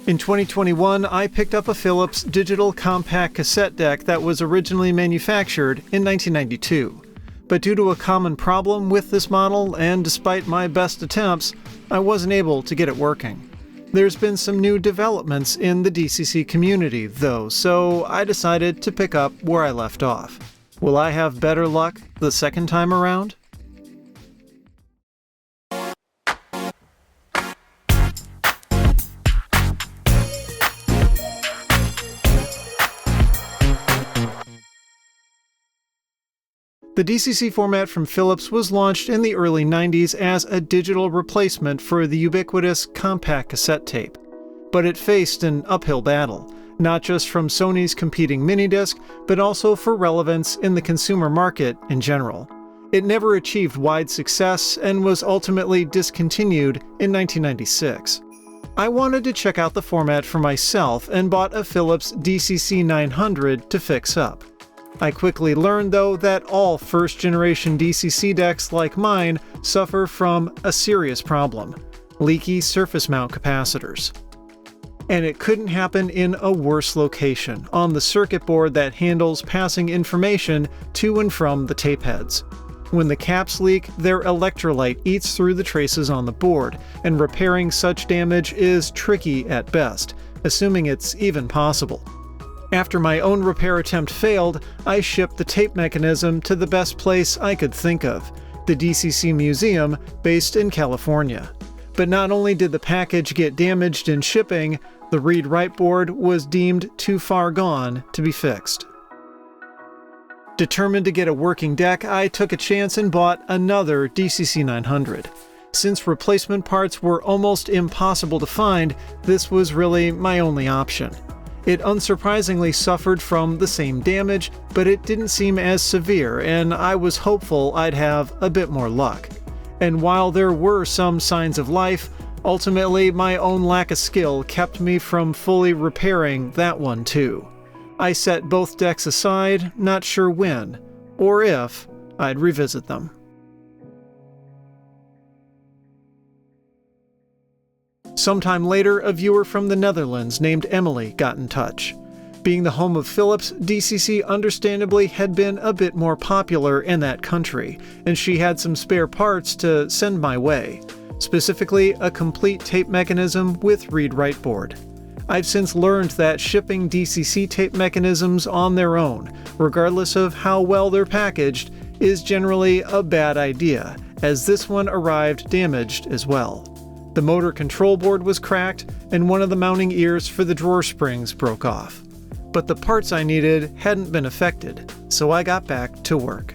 In 2021, I picked up a Philips Digital Compact Cassette deck that was originally manufactured in 1992. But due to a common problem with this model, and despite my best attempts, I wasn't able to get it working. There's been some new developments in the DCC community, though, so I decided to pick up where I left off. Will I have better luck the second time around? The DCC format from Philips was launched in the early 90s as a digital replacement for the ubiquitous compact cassette tape. But it faced an uphill battle, not just from Sony's competing minidisc, but also for relevance in the consumer market in general. It never achieved wide success and was ultimately discontinued in 1996. I wanted to check out the format for myself and bought a Philips DCC 900 to fix up. I quickly learned, though, that all first-generation DCC decks like mine suffer from a serious problem: leaky surface mount capacitors. And it couldn't happen in a worse location, on the circuit board that handles passing information to and from the tape heads. When the caps leak, their electrolyte eats through the traces on the board, and repairing such damage is tricky at best, assuming it's even possible. After my own repair attempt failed, I shipped the tape mechanism to the best place I could think of, the DCC Museum, based in California. But not only did the package get damaged in shipping, the read-write board was deemed too far gone to be fixed. Determined to get a working deck, I took a chance and bought another DCC 900. Since replacement parts were almost impossible to find, this was really my only option. It unsurprisingly suffered from the same damage, but it didn't seem as severe, and I was hopeful I'd have a bit more luck. And while there were some signs of life, ultimately my own lack of skill kept me from fully repairing that one too. I set both decks aside, not sure when, or if, I'd revisit them. Sometime later, a viewer from the Netherlands named Emily got in touch. Being the home of Philips, DCC understandably had been a bit more popular in that country, and she had some spare parts to send my way, specifically a complete tape mechanism with read-write board. I've since learned that shipping DCC tape mechanisms on their own, regardless of how well they're packaged, is generally a bad idea, as this one arrived damaged as well. The motor control board was cracked, and one of the mounting ears for the drawer springs broke off. But the parts I needed hadn't been affected, so I got back to work.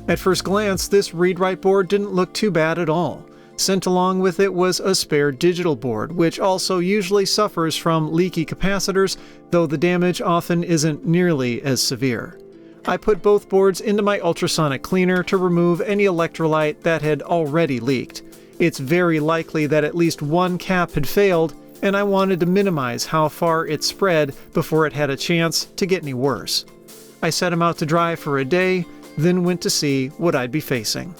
At first glance, this read-write board didn't look too bad at all. Sent along with it was a spare digital board, which also usually suffers from leaky capacitors, though the damage often isn't nearly as severe. I put both boards into my ultrasonic cleaner to remove any electrolyte that had already leaked. It's very likely that at least one cap had failed, and I wanted to minimize how far it spread before it had a chance to get any worse. I set them out to dry for a day, then went to see what I'd be facing.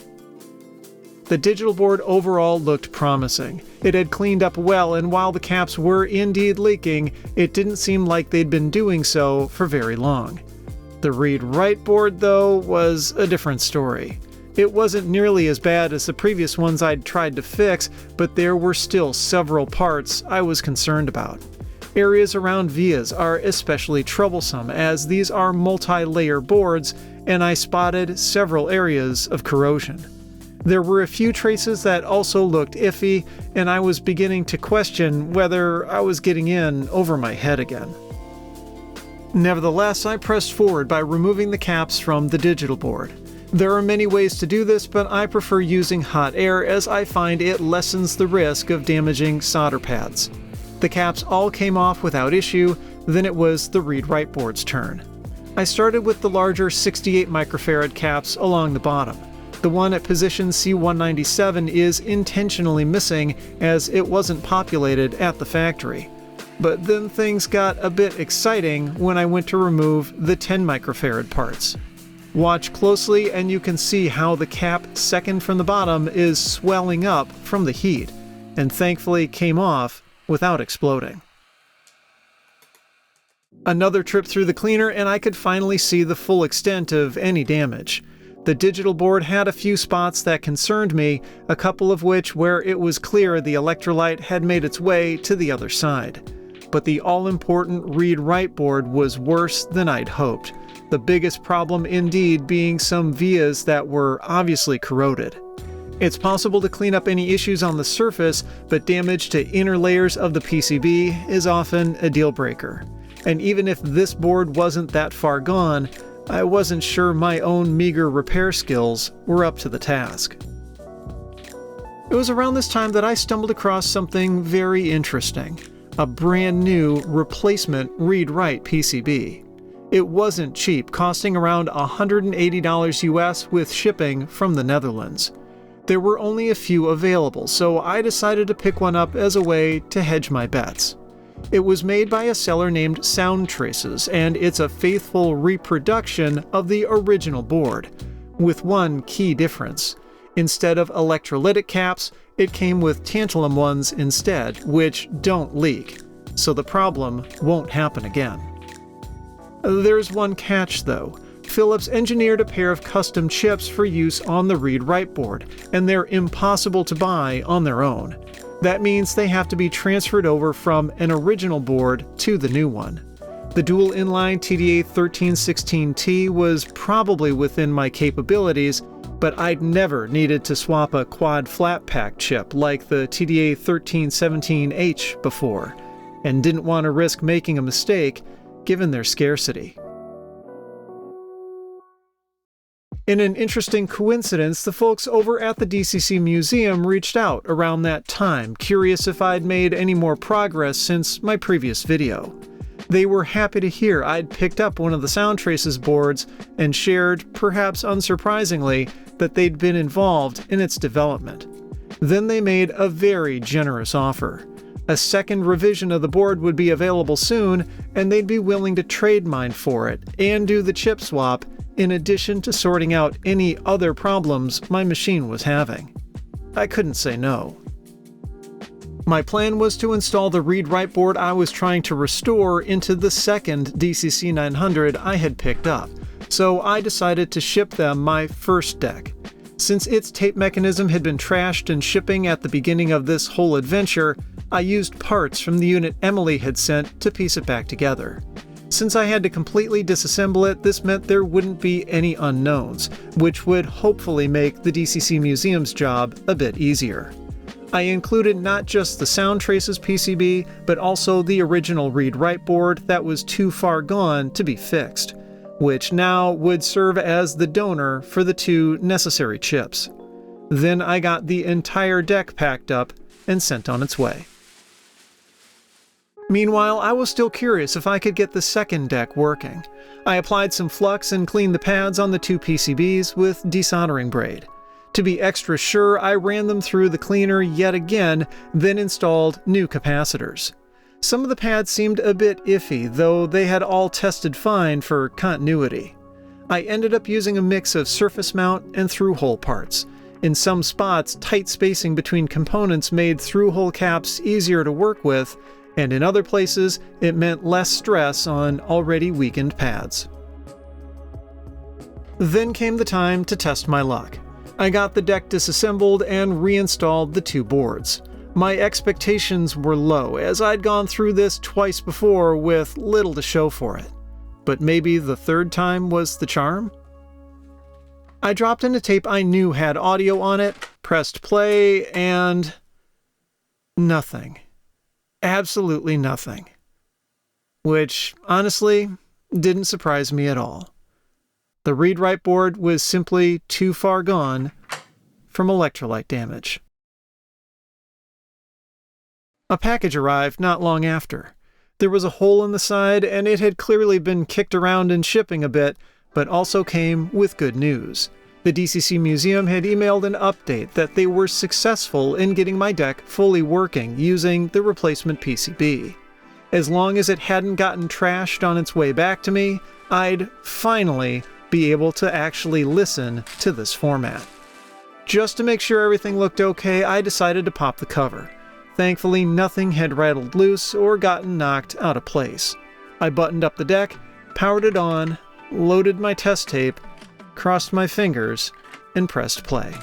The digital board overall looked promising. It had cleaned up well, and while the caps were indeed leaking, it didn't seem like they'd been doing so for very long. The read-write board, though, was a different story. It wasn't nearly as bad as the previous ones I'd tried to fix, but there were still several parts I was concerned about. Areas around vias are especially troublesome, as these are multi-layer boards, and I spotted several areas of corrosion. There were a few traces that also looked iffy, and I was beginning to question whether I was getting in over my head again. Nevertheless, I pressed forward by removing the caps from the digital board. There are many ways to do this, but I prefer using hot air as I find it lessens the risk of damaging solder pads. The caps all came off without issue, then it was the read-write board's turn. I started with the larger 68 microfarad caps along the bottom. The one at position C197 is intentionally missing as it wasn't populated at the factory. But then things got a bit exciting when I went to remove the 10 microfarad parts. Watch closely and you can see how the cap second from the bottom is swelling up from the heat, and thankfully came off without exploding. Another trip through the cleaner and I could finally see the full extent of any damage. The digital board had a few spots that concerned me, a couple of which where it was clear the electrolyte had made its way to the other side. But the all-important read-write board was worse than I'd hoped, the biggest problem indeed being some vias that were obviously corroded. It's possible to clean up any issues on the surface, but damage to inner layers of the PCB is often a deal breaker. And even if this board wasn't that far gone, I wasn't sure my own meager repair skills were up to the task. It was around this time that I stumbled across something very interesting, a brand new replacement read-write PCB. It wasn't cheap, costing around $180 US with shipping from the Netherlands. There were only a few available, so I decided to pick one up as a way to hedge my bets. It was made by a seller named Sound Traces, and it's a faithful reproduction of the original board, with one key difference. Instead of electrolytic caps, it came with tantalum ones instead, which don't leak, so the problem won't happen again. There's one catch though. Philips engineered a pair of custom chips for use on the read-write board, and they're impossible to buy on their own. That means they have to be transferred over from an original board to the new one. The dual inline TDA1316T was probably within my capabilities, but I'd never needed to swap a quad flat pack chip like the TDA1317H before, and didn't want to risk making a mistake given their scarcity. In an interesting coincidence, the folks over at the DCC Museum reached out around that time, curious if I'd made any more progress since my previous video. They were happy to hear I'd picked up one of the Sound Traces boards and shared, perhaps unsurprisingly, that they'd been involved in its development. Then they made a very generous offer. A second revision of the board would be available soon, and they'd be willing to trade mine for it and do the chip swap, in addition to sorting out any other problems my machine was having. I couldn't say no. My plan was to install the read-write board I was trying to restore into the second DCC 900 I had picked up, so I decided to ship them my first deck. Since its tape mechanism had been trashed in shipping at the beginning of this whole adventure, I used parts from the unit Emily had sent to piece it back together. Since I had to completely disassemble it, this meant there wouldn't be any unknowns, which would hopefully make the DCC Museum's job a bit easier. I included not just the Sound Traces PCB, but also the original read-write board that was too far gone to be fixed, which now would serve as the donor for the two necessary chips. Then I got the entire deck packed up and sent on its way. Meanwhile, I was still curious if I could get the second deck working. I applied some flux and cleaned the pads on the two PCBs with desoldering braid. To be extra sure, I ran them through the cleaner yet again, then installed new capacitors. Some of the pads seemed a bit iffy, though they had all tested fine for continuity. I ended up using a mix of surface mount and through-hole parts. In some spots, tight spacing between components made through-hole caps easier to work with, and in other places, it meant less stress on already weakened pads. Then came the time to test my luck. I got the deck disassembled and reinstalled the two boards. My expectations were low, as I'd gone through this twice before with little to show for it. But maybe the third time was the charm? I dropped in a tape I knew had audio on it, pressed play, and nothing. Absolutely nothing. Which, honestly, didn't surprise me at all. The read-write board was simply too far gone from electrolyte damage. A package arrived not long after. There was a hole in the side, and it had clearly been kicked around in shipping a bit, but also came with good news. The DCC Museum had emailed an update that they were successful in getting my deck fully working using the replacement PCB. As long as it hadn't gotten trashed on its way back to me, I'd finally be able to actually listen to this format. Just to make sure everything looked okay, I decided to pop the cover. Thankfully, nothing had rattled loose or gotten knocked out of place. I buttoned up the deck, powered it on, loaded my test tape, crossed my fingers, and pressed play.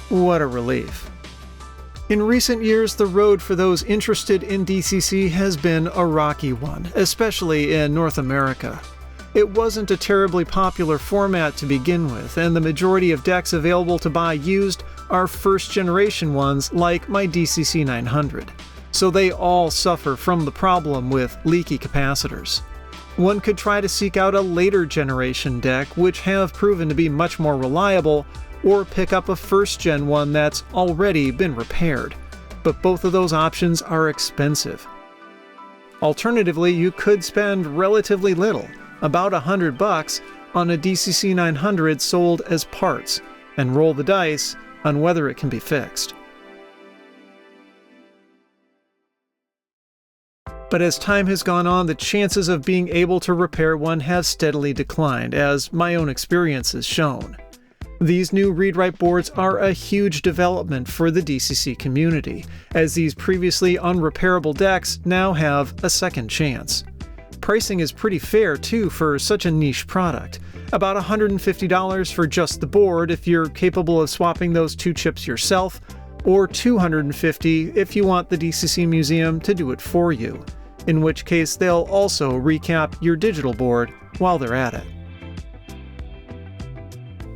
What a relief. In recent years, the road for those interested in DCC has been a rocky one, especially in North America. It wasn't a terribly popular format to begin with, and the majority of decks available to buy used are first-generation ones like my DCC 900, so they all suffer from the problem with leaky capacitors. One could try to seek out a later generation deck which have proven to be much more reliable, or pick up a first-gen one that's already been repaired, but both of those options are expensive. Alternatively, you could spend relatively little, about $100, on a DCC 900 sold as parts, and roll the dice on whether it can be fixed. But as time has gone on, the chances of being able to repair one have steadily declined, as my own experience has shown. These new read-write boards are a huge development for the DCC community, as these previously unrepairable decks now have a second chance. Pricing is pretty fair too for such a niche product, about $150 for just the board if you're capable of swapping those two chips yourself, or $250 if you want the DCC Museum to do it for you, in which case they'll also recap your digital board while they're at it.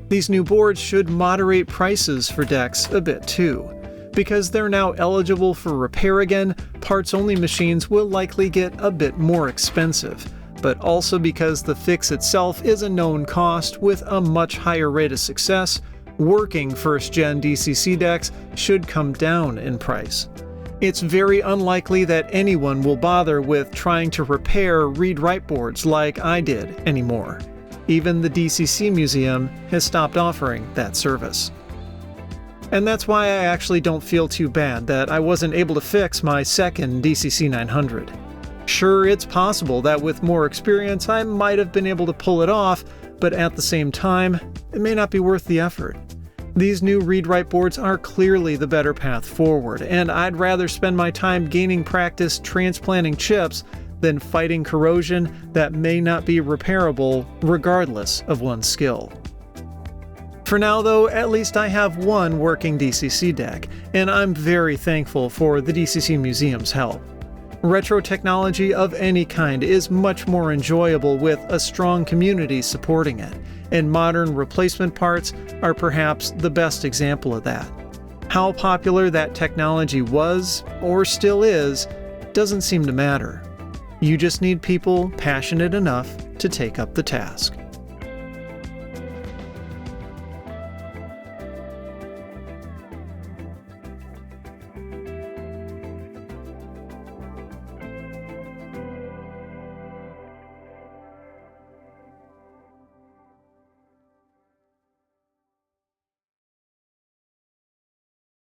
These new boards should moderate prices for decks a bit too. Because they're now eligible for repair again, parts-only machines will likely get a bit more expensive, but also because the fix itself is a known cost with a much higher rate of success, working first-gen DCC decks should come down in price. It's very unlikely that anyone will bother with trying to repair read-write boards like I did anymore. Even the DCC Museum has stopped offering that service. And that's why I actually don't feel too bad that I wasn't able to fix my second DCC 900. Sure, it's possible that with more experience I might have been able to pull it off, but at the same time, it may not be worth the effort. These new read-write boards are clearly the better path forward, and I'd rather spend my time gaining practice transplanting chips than fighting corrosion that may not be repairable regardless of one's skill. For now though, at least I have one working DCC deck, and I'm very thankful for the DCC Museum's help. Retro technology of any kind is much more enjoyable with a strong community supporting it, and modern replacement parts are perhaps the best example of that. How popular that technology was, or still is, doesn't seem to matter. You just need people passionate enough to take up the task.